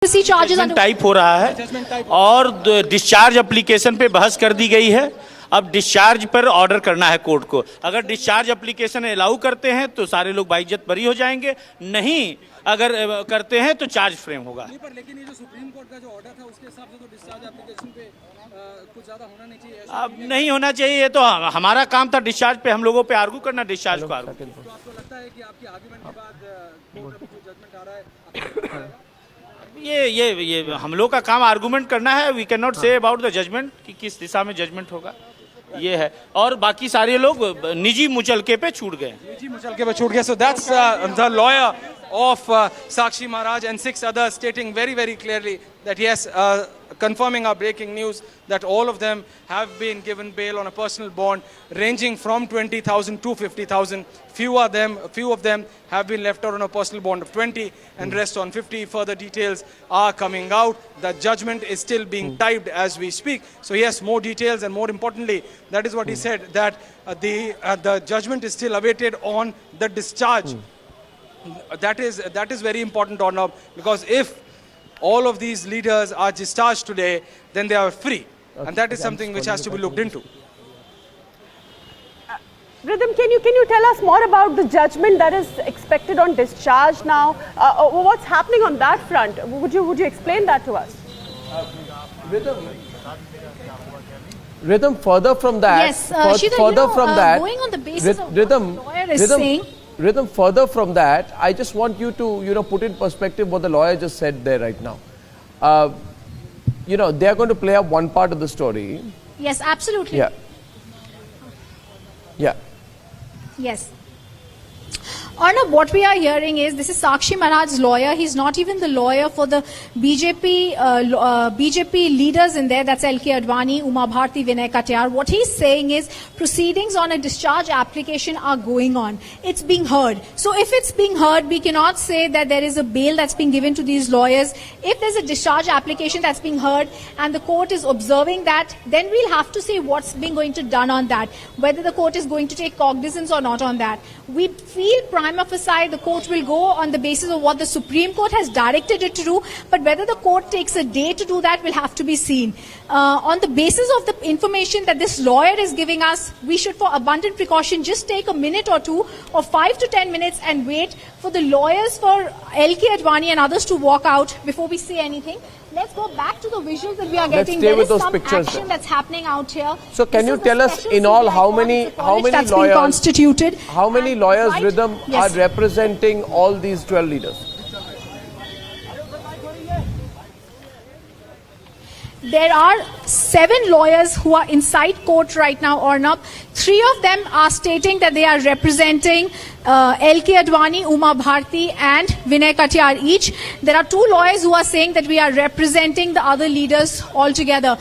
Judgement type हो रहा है और डिस्चार्ज एप्लीकेशन पे बहस कर दी गई है। अब डिस्चार्ज पर ऑर्डर करना है कोर्ट को। अगर डिस्चार्ज एप्लीकेशन अलाउ करते हैं तो सारे लोग बाइज्जत बरी हो जाएंगे, नहीं अगर करते हैं तो चार्ज फ्रेम होगा। लेकिन ये जो सुप्रीम कोर्ट का जो ऑर्डर था उसके हिसाब से तो डिस्चार्ज एप्लीकेशन पे कुछ ज्यादा होना नहीं चाहिए। अब नहीं होना चाहिए, ये तो हमारा काम था डिस्चार्ज पे हम लोगों पे आर्गू करना, डिस्चार्ज को आर्गू। तो आपको लगता है कि आपकी आर्गुमेंट के बाद कोर्ट में जो जजमेंट आ रहा है ये हम लोग का काम आर्गूमेंट करना है। We can not say about the judgement कि किस दिशा में जजमेंट होगा, ये है। और बाकी सारे लोग निजी मुचलके पे छूट गए। निजी मुचलके पे छूट गए। So that's the lawyer of Sakshi Maharaj and 6 others stating very, very clearly that yes, confirming our breaking news that all of them have been given bail on a personal bond ranging from 20,000 to 50,000. Few of them have been left out on a personal bond of 20 and rest on 50. Further details are coming out. The judgment is still being typed as we speak. So yes, more details, and more importantly, that is what he said, that the judgment is still awaited on the discharge. That is very important, Arnab, because if all of these leaders are discharged today, then they are free, and that is something which has to be looked into. Rhythm, can you tell us more about the judgment that is expected on discharge now? What's happening on that front? Would you explain that to us? Rhythm, further from that, yes, Shida, further from that, going on the basis of Rhythm, what the lawyer is saying. Rhythm, further from that, I just want you to put in perspective what the lawyer just said there right now. They are going to play up one part of the story. Yes, absolutely. Yeah. Yes. Arnab, what we are hearing is, this is Sakshi Maharaj's lawyer. He's not even the lawyer for the BJP leaders in there. That's LK Advani, Uma Bharti, Vinay Katyar. What he's saying is, proceedings on a discharge application are going on. It's being heard. So if it's being heard, we cannot say that there is a bail that's being given to these lawyers. If there's a discharge application that's being heard and the court is observing that, then we'll have to see what's being going to done on that. Whether the court is going to take cognizance or not on that. We feel prima facie the court will go on the basis of what the Supreme Court has directed it to do, but whether the court takes a day to do that will have to be seen. On the basis of the information that this lawyer is giving us, we should, for abundant precaution, just take a minute or two, or 5 to 10 minutes, and wait for the lawyers for LK Advani and others to walk out before we say anything. Let's go back to the visuals that we are getting. There is some action that's happening out here. So can you tell us in all how many lawyers constituted? How many lawyers, Rhythm, are representing all these 12 leaders? There are 7 lawyers who are inside court right now, Arnab. 3 of them are stating that they are representing LK Advani, Uma Bharti and Vinay Katyar each. There are 2 lawyers who are saying that we are representing the other leaders altogether.